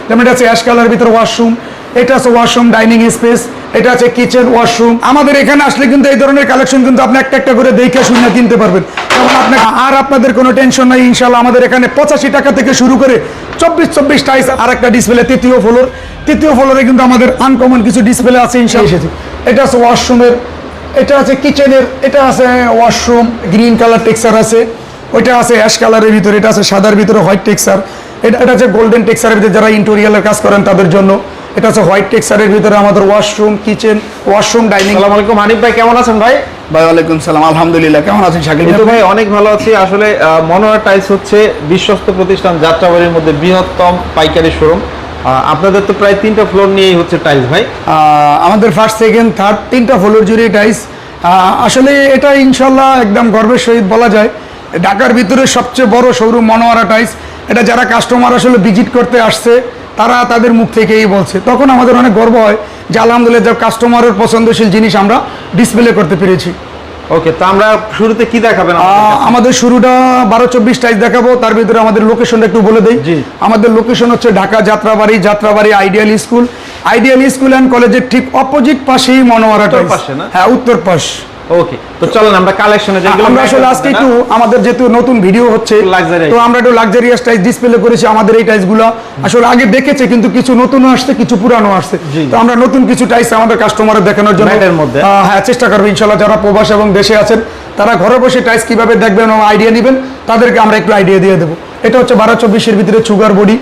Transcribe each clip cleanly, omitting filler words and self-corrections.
যেমন এটা আছে অ্যাশ কালারের ভিতরে ওয়াশরুম, এটা আছে ওয়াশরুম ডাইনিং স্পেস, এটা আছে কিচেন ওয়াশরুম। আমাদের এখানে আসলে কিন্তু এই ধরনের কালেকশন কিন্তু আপনি একটা একটা করে দেখে শুনে কিনতে পারবেন। তখন আর আপনাদের কোনো টেনশন নাই ইনশাল্লাহ। আমাদের এখানে 85 টাকা থেকে শুরু করে 24 টাইস আর একটা ডিসপ্লে তৃতীয় ফ্লোরে কিন্তু আমাদের আনকমন কিছু ডিসপ্লে আছে ইনশাল্লাহ। এটা আছে ওয়াশরুমের, এটা আছে কিচেনের, এটা আছে ওয়াশরুম গ্রিন কালার টেক্সচার আছে, ওইটা আছে অ্যাশ কালারের ভিতরে, এটা আছে সাদার ভিতরে হোয়াইট টেক্সচার, এটা আছে গোল্ডেন টেক্সচারের ভিতরে যারা ইন্টেরিয়ালের কাজ করেন তাদের জন্য। এটা আছে হোয়াইট টেক্সচারের ভিতরে আমাদের ওয়াশরুম কিচেন ওয়াশরুম ডাইনিং। আসসালামু আলাইকুম হানিফ ভাই, কেমন আছেন ভাই? ভাই ওয়ালাইকুম সালাম, আলহামদুলিল্লাহ। কেমন আছেন শাকিল ভাই? অনেক ভালো আছি। আসলে মনোহর টাইলস হচ্ছে বিশ্বস্ত প্রতিষ্ঠান, যাত্রাবাড়ির মধ্যে বৃহত্তম পাইকারি শোরুম। আপনাদের তো প্রায় 3টা ফ্লোর নিয়েই হচ্ছে টাইলস ভাই। আমাদের ফার্স্ট সেকেন্ড থার্ড 3টা ফ্লোর জুড়ে টাইলস। আসলে এটা ইনশাল্লাহ একদম গর্বের সহিত বলা যায় ঢাকার ভিতরে সবচেয়ে বড় শোরুম মনোহরা টাইলস। এটা যারা কাস্টমার আসলে ভিজিট করতে আসছে তারা তাদের মুখ থেকেই বলছে, তখন আমাদের অনেক গর্ব হয় যে আলহামদুলিল্লাহ কাস্টমারের পছন্দশীল জিনিস আমরা ডিসপ্লে করতে পেরেছি। ওকে, তো আমরা শুরুতে কি দেখাবেন? আমাদের শুরুটা 12-24 টাইস দেখাবো। তার ভিতরে আমাদের লোকেশনটা একটু বলে দেই। আমাদের লোকেশন হচ্ছে Dhaka Jatrabari ideal school and কলেজের ঠিক অপোজিট পাশেই মনোহরা টাইলস। হ্যাঁ, উত্তর পাশ। ওকে, তো চলেন আমরা কালেকশনে যাই। আমরা আসলে আজকে একটু আমাদের যেহেতু নতুন ভিডিও হচ্ছে তো আমরা একটু লাক্সারিয়াস টাইলস ডিসপ্লে করেছি। আমাদের এই টাইলসগুলো আসলে আগে দেখেছে কিন্তু কিছু নতুন আসছে কিছু পুরানো আসছে, তো আমরা নতুন কিছু টাইলস আমাদের কাস্টমারদের দেখানোর জন্য হ্যাঁ চেষ্টা করবো ইনশাআল্লাহ। যারা প্রবাস এবং দেশে আছেন তারা ঘরে বসে টাইলস কিভাবে দেখবেন এবং আইডিয়া নেবেন তাদেরকে আমরা একটু আইডিয়া দিয়ে দেবো। এটা হচ্ছে 12-24-এর ভিতরে সুগার বডি।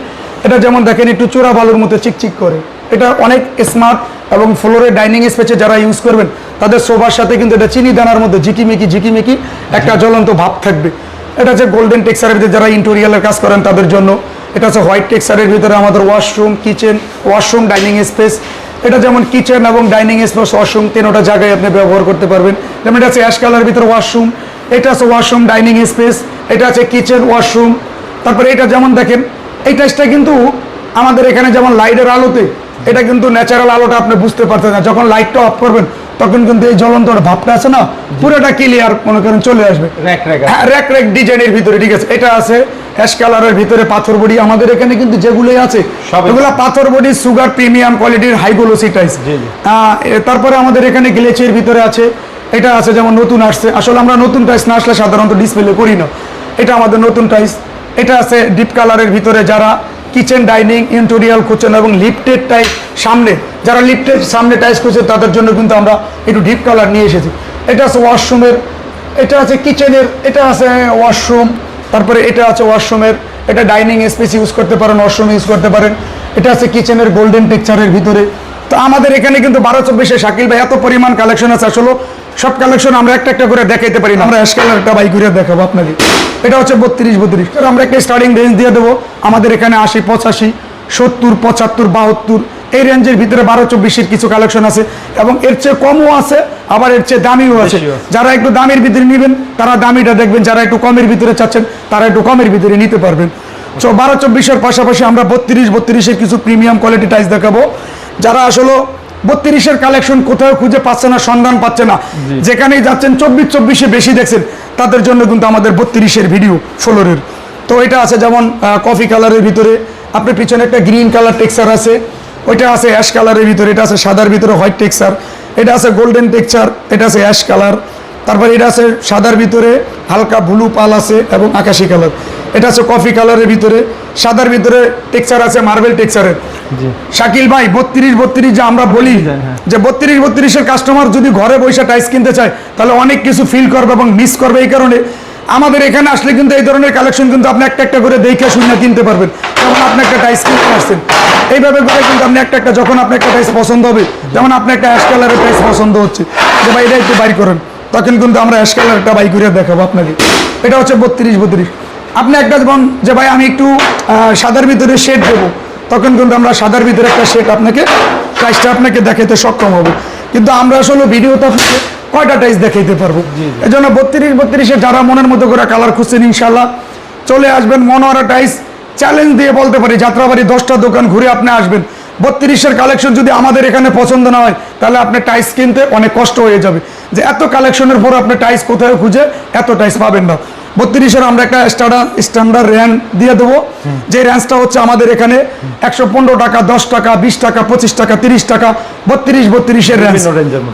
এটা যেমন দেখেন একটু চোরা বালুর মতো চিকচিক করে, এটা অনেক স্মার্ট এবং ফ্লোরে ডাইনিং স্পেসে যারা ইউজ করবেন তাদের সোফার সাথে কিন্তু এটা চিনি দানার মধ্যে ঝিকিমিকি একটা জ্বলন্ত ভাব থাকবে। এটা হচ্ছে গোল্ডেন টেক্সচারের ভিতরে যারা ইন্টেরিয়ালের কাজ করেন তাদের জন্য। এটা হচ্ছে হোয়াইট টেক্সচারের ভিতরে আমাদের washroom kitchen washroom dining space. এটা যেমন কিচেন এবং ডাইনিং স্পেস ওয়াশরুম 3টা জায়গায় আপনি ব্যবহার করতে পারবেন। যেমন এটা আছে অ্যাশ কালারের ভিতরে ওয়াশরুম, এটা আছে ওয়াশরুম ডাইনিং স্পেস, এটা আছে কিচেন ওয়াশরুম। তারপরে এটা যেমন দেখেন এই টাইসটা কিন্তু আমাদের এখানে যেমন লাইটের আলোতে এটা কিন্তু ন্যাচারাল আলোটা আপনি বুঝতে পারছেন না, যখন লাইটটা অফ করবেন তখন কিন্তু এই জ্বলন্ত ভাবটা আছে না পুরোটা ক্লিয়ার মনে করেন চলে আসবে র্যাক ডিজাইনের ভিতরে। ঠিক আছে, এটা আছে অ্যাশ কালারের ভিতরে পাথর বডি। আমাদের এখানে কিন্তু যেগুলোই আছে এগুলো পাথর বডি সুগার প্রিমিয়াম কোয়ালিটির হাই গ্লোসি টাইলস। তারপরে আমাদের এখানে গ্লেচের ভিতরে আছে, এটা আছে যেমন নতুন আসছে। আসলে আমরা নতুন টাইলস না আসলে সাধারণত ডিসপ্লে করি না, এটা আমাদের নতুন টাইলস। এটা আছে ডিপ কালারের ভিতরে যারা কিচেন ডাইনিং ইন্টেরিয়াল খুঁজছেন এবং লিফটেড টাইপ সামনে যারা লিফটেড সামনে টাইলস খুঁজছে তাদের জন্য কিন্তু আমরা একটু ডিপ কালার নিয়ে এসেছি। এটা আছে ওয়াশরুমের, এটা আছে কিচেনের, এটা আছে ওয়াশরুম, তারপরে এটা আছে ওয়াশরুমের, এটা ডাইনিং স্পেস ইউজ করতে পারেন ওয়াশরুম ইউজ করতে পারেন। এটা আছে কিচেনের গোল্ডেন টেক্সচারের ভিতরে। তো আমাদের এখানে কিন্তু 12-24-এ শাকিল ভাই এত পরিমাণ কালেকশন আছে, আসলে সব কালেকশন আমরা একটা একটা করে দেখাইতে পারি না। আমরা অ্যাশ কালারটা বাই করে দেখাবো আপনাকে। এটা হচ্ছে 32 আমরা একটা স্টার্টিং রেঞ্জ দিয়ে দেবো। আমাদের এখানে 80, 85, 70, 75, 72 এই রেঞ্জের ভিতরে 12-24-এর কিছু কালেকশন আছে এবং এর চেয়ে কমও আছে আবার এর চেয়ে দামিও আছে। যারা একটু দামের ভিতরে নেবেন তারা দামিটা দেখবেন, যারা একটু কমের ভিতরে চাচ্ছেন তারা একটু কমের ভিতরে নিতে পারবেন। তো 12-24-এর পাশাপাশি আমরা 32-32-এর কিছু প্রিমিয়াম কোয়ালিটি টাইলস দেখাবো। যারা আসলে 32-এর কালেকশন কোথাও খুঁজে পাচ্ছে না, সন্ধান পাচ্ছে না, যেখানেই যাচ্ছেন 24-24-এ বেশি দেখছেন তাদের জন্য কিন্তু আমাদের 32-এর ভিডিও ফ্লোরের। তো এটা আছে যেমন কফি কালারের ভিতরে, আপনার পিছনে একটা গ্রিন কালার টেক্সচার আছে, ওইটা আছে অ্যাশ কালারের ভিতরে, এটা আছে সাদার ভিতরে হোয়াইট টেক্সচার, এটা আছে গোল্ডেন টেক্সচার, এটা আছে অ্যাশ কালার, তারপর এটা আছে সাদার ভিতরে হালকা ব্লু পাল আছে এবং আকাশি কালার, এটা আছে কফি কালারের ভিতরে, সাদার ভিতরে টেক্সচার আছে মার্বেল টেক্সচারের। শাকিল ভাই 32 যে আমরা বলি যে 32-32-এর কাস্টমার যদি ঘরে বসে টাইলস কিনতে চায় তাহলে অনেক কিছু ফিল করবে এবং মিস করবে। এই কারণে আমাদের এখানে আসলে কিন্তু এই ধরনের কালেকশন কিন্তু আপনি একটা একটা করে দেখে শুনে কিনতে পারবেন। যেমন আপনি একটা টাইলস কিনতে আসছেন এইভাবে করে কিন্তু আপনি একটা একটা যখন আপনার একটা টাইলস পছন্দ হবে, যেমন আপনি একটা অ্যাশ কালারের টাইলস পছন্দ হচ্ছে যে ভাই এটা একটু বাই করেন, তখন কিন্তু আমরা অ্যাশ কালারটা বাই করে দেখাবো আপনাকে। এটা হচ্ছে 32। আপনি একটা যেমন যে ভাই আমি একটু সাদার ভিতরে শেড দেবো, তখন কিন্তু আমরা সাদার ভিতরে একটা শেড আপনাকে টাইলসটা আপনাকে দেখাইতে সক্ষম হবো। কিন্তু আমরা আসলে ভিডিওতে আপনাকে কয়টা টাইলস দেখাইতে পারবো, এই জন্য 32-32-এ যারা মনের মতো করে কালার খুঁজছেন ইনশাল্লাহ চলে আসবেন মনোহরা টাইলস। চ্যালেঞ্জ দিয়ে বলতে পারি যাত্রাবাড়ি 10টা দোকান ঘুরে আপনি আসবেন, 32-এর কালেকশন যদি আমাদের এখানে পছন্দ না হয় তাহলে আপনি টাইলস কিনতে অনেক কষ্ট হয়ে যাবে, যে এত কালেকশনের পর আপনি টাইলস কোথায় খুঁজে এত টাইলস পাবেন না। 32-এর আমরা একটা স্ট্যান্ডার্ড র্যান দিয়ে দেবো, যে র্যাঞ্জটা হচ্ছে আমাদের এখানে 115 টাকা, 10 টাকা, 20 টাকা, 25 টাকা, 30 টাকা, 32-32-এর র্যাঞ্জ।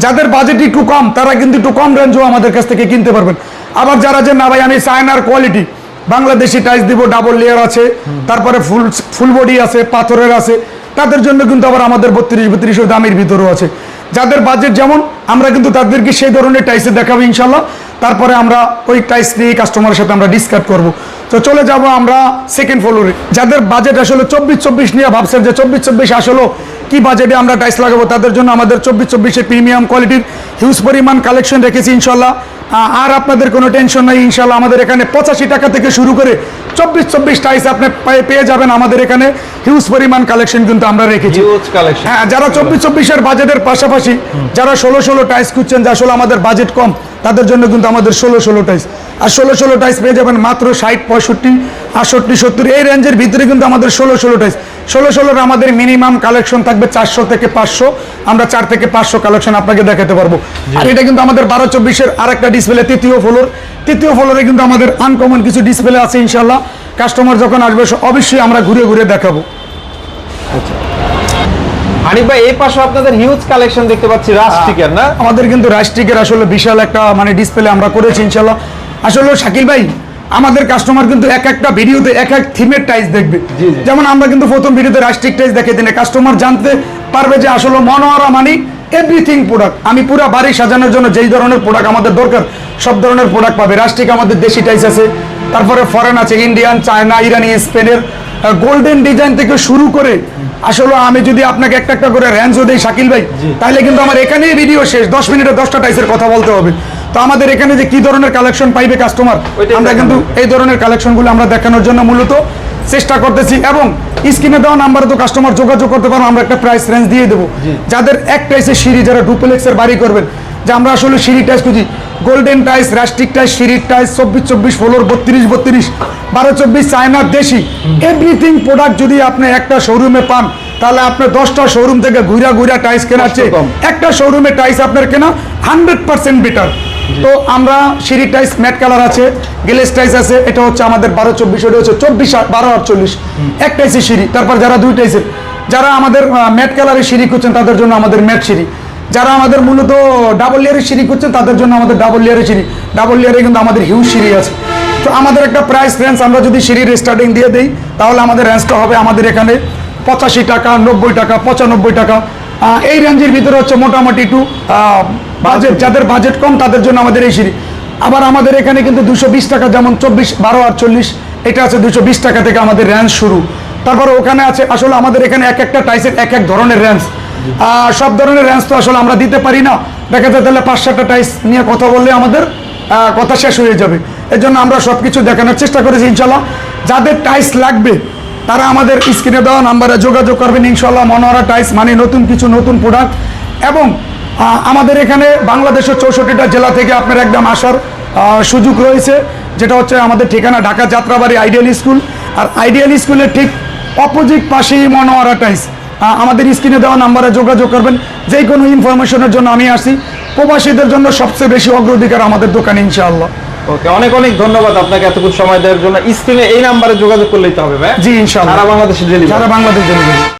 যাদের বাজেট একটু কম তারা কিন্তু একটু কম রেঞ্জও আমাদের কাছ থেকে কিনতে পারবেন। আবার যারা যে না ভাই আমি চায়নার কোয়ালিটি বাংলাদেশি টাইলস দিব, ডাবল লেয়ার আছে, তারপরে ফুল বডি আছে, পাথরের আছে, তাদের জন্য কিন্তু আবার আমাদের 32-32 দামের ভিতরেও আছে। যাদের বাজেট যেমন আমরা কিন্তু তাদেরকে সেই ধরনের টাইসে দেখাবো ইনশাল্লাহ। তারপরে আমরা ওই টাইস নিয়ে কাস্টমারের সাথে আমরা ডিসকাস করব। তো চলে যাব আমরা সেকেন্ড ফ্লোরে। যাদের বাজেট আসলে 24-24 নিয়ে ভাবছেন যে 24-24 আসলে কি বাজেটে আমরা টাইস লাগাবো, তাদের জন্য আমাদের 24-24-এর প্রিমিয়াম কোয়ালিটির হিউজ পরিমাণ কালেকশন রেখেছি ইনশাল্লাহ। আর আপনাদের কোনো টেনশন নাই ইনশাল্লাহ। আমাদের এখানে 85 টাকা থেকে শুরু করে 24-24 টাইস আপনি পেয়ে যাবেন। আমাদের এখানে হিউজ পরিমাণ কালেকশন কিন্তু আমরা রেখেছি। হ্যাঁ, যারা 24-24-এর বাজেটের পাশাপাশি যারা 16-16 টাইস খুঁজছেন যে আসলে আমাদের বাজেট কম, তাদের জন্য কিন্তু আমাদের 16-16 টাইস। আর 16-16 টাইস পেয়ে যাবেন মাত্র 60, 65, 68, 70 এই রেঞ্জের ভিতরে কিন্তু আমাদের 16-16 টাইস। 16-16-এর আমাদের মিনিমাম কালেকশন থাকবে 400 থেকে 500, আমরা 4 থেকে 500 কালেকশন আপনাকে দেখাতে পারবো। আর এটা কিন্তু আমাদের 12-24-এর আরেকটা ডিসপ্লে, তৃতীয় ফ্লোরে কিন্তু আমাদের আনকমন কিছু ডিসপ্লে আছে ইনশাল্লাহ। কাস্টমার যখন আসবে অবশ্যই আমরা ঘুরে ঘুরে দেখাবো। হানিফ ভাই, এই পাশে আপনাদের হিউজ কালেকশন দেখতে পাচ্ছি রাস্টিকের, না? আমাদের কিন্তু রাস্টিকের আসলে বিশাল একটা মানে ডিসপ্লে আমরা করেছি ইনশাল্লাহ। আসলে শাকিল ভাই, আমাদের কাস্টমার কিন্তু এক একটা ভিডিওতে এক এক থিমের টাইস দেখবে। যেমন আমরা কিন্তু প্রথম ভিডিওতে রাস্টিক টাইস দেখে দিই, কাস্টমার জানতে পারবে যে আসলে মনোয়ারা মানে এভরিথিং প্রোডাক্ট। আমি পুরো বাড়ি সাজানোর জন্য যেই ধরনের প্রোডাক্ট আমাদের দরকার সব ধরনের প্রোডাক্ট পাবে। রাস্টিক আমাদের দেশি টাইস আছে, তারপরে ফরেন আছে, ইন্ডিয়ান, চায়না, ইরানি, স্পেনের গোল্ডেন ডিজাইন থেকে শুরু করে আসলে আমি যদি আপনাকে একটা একটা করে র্যাঞ্জও দেই শাকিল ভাই, তাহলে কিন্তু আমার এখানেই ভিডিও শেষ। 10 মিনিটে 10টা টাইসের কথা বলতে হবে। তো আমাদের এখানে যে কি ধরনের কালেকশন পাইবে কাস্টমার, আমরা কিন্তু এই ধরনের কালেকশনগুলো আমরা দেখানোর জন্য মূলত চেষ্টা করতেছি। এবং স্ক্রিনে দেওয়া নাম্বারে তো কাস্টমার যোগাযোগ করতে পারো, আমরা একটা প্রাইস রেঞ্জ দিয়ে দেবো। যাদের এক টাইসের সিঁড়ি, যারা ডুপ্লেক্সের বাড়ি করবেন, যে আমরা আসলে সিঁড়ি টাইস খুঁজি, গোল্ডেন টাইস, রাস্টিক টাইস, সিঁড়ির টাইস, 24-24 ফ্লোর, 32-32, 12-24 চায়না, দেশি এভরিথিং প্রোডাক্ট যদি আপনি একটা শোরুমে পান, তাহলে আপনার 10টা শোরুম থেকে ঘুরা টাইস কেনার চেয়ে একটা শোরুমে টাইস আপনার কেনা 100% বেটার। তো আমরা সিঁড়ি টাইস ম্যাট কালার আছে, গ্লেস টাইস আছে, এটা হচ্ছে আমাদের 12-24, ওটা হচ্ছে 12-48 এক টাইসের সিঁড়ি। তারপর যারা দুই টাইসের, যারা আমাদের ম্যাট কালারের সিঁড়ি করছেন তাদের জন্য আমাদের ম্যাট সিঁড়ি, যারা আমাদের মূলত ডাবল লেয়ারের সিঁড়ি করছেন তাদের জন্য আমাদের ডাবল লেয়ারের সিঁড়ি। ডাবল লেয়ারে কিন্তু আমাদের হিউজ সিঁড়ি আছে। তো আমাদের একটা প্রাইস রেঞ্জ আমরা যদি সিঁড়ির স্টার্টিং দিয়ে দিই, তাহলে আমাদের রেঞ্জটা হবে আমাদের এখানে 85 টাকা, 90 টাকা, 95 টাকা, এই রেঞ্জের ভিতরে হচ্ছে মোটামুটি একটু বাজেট, যাদের বাজেট কম তাদের জন্য আমাদের এই সিঁড়ি। আবার আমাদের এখানে কিন্তু 220 টাকা, যেমন 24, 12-48 এটা আছে 220 টাকা থেকে আমাদের রেঞ্জ শুরু। তারপরে ওখানে আছে আসলে আমাদের এখানে এক একটা টাইসের এক এক ধরনের রেঞ্জ। সব ধরনের রেঞ্জ তো আসলে আমরা দিতে পারি না, দেখা যায় তাহলে 5-7টা টাইস নিয়ে কথা বললে আমাদের কথা শেষ হয়ে যাবে। এর জন্য আমরা সব কিছু দেখানোর চেষ্টা করেছি ইনশাল্লাহ। যাদের টাইস লাগবে তারা আমাদের স্ক্রিনে দেওয়া নাম্বারে যোগাযোগ করবেন ইনশাল্লাহ। মনোয়ারা টাইস মানে নতুন কিছু, নতুন প্রোডাক্ট। এবং আমাদের এখানে বাংলাদেশের 64টা জেলা থেকে আপনার একদম আসার সুযোগ রয়েছে, যেটা হচ্ছে আমাদের ঠিকানা ঢাকা যাত্রাবাড়ি আইডিয়াল স্কুল। আর আইডিয়াল স্কুলের ঠিক অপোজিট পাশেই মনোয়ারা টাইস। আমাদের স্ক্রিনে দেওয়া নাম্বারে যোগাযোগ করবেন। যে কোনো ইনফরমেশনের জন্য আমি আসি। প্রবাসীদের জন্য সবচেয়ে বেশি অগ্রাধিকার আমাদের দোকানে ইনশাআল্লাহ। ওকে, অনেক অনেক ধন্যবাদ আপনাকে এতক্ষণ সময় দেওয়ার জন্য। স্ক্রিনে এই নাম্বারে যোগাযোগ করলেই তো হবে ভাই? জি ইনশাআল্লাহ, সারা বাংলাদেশে ডেলিভারি। সারা বাংলাদেশ ডেলিভারি।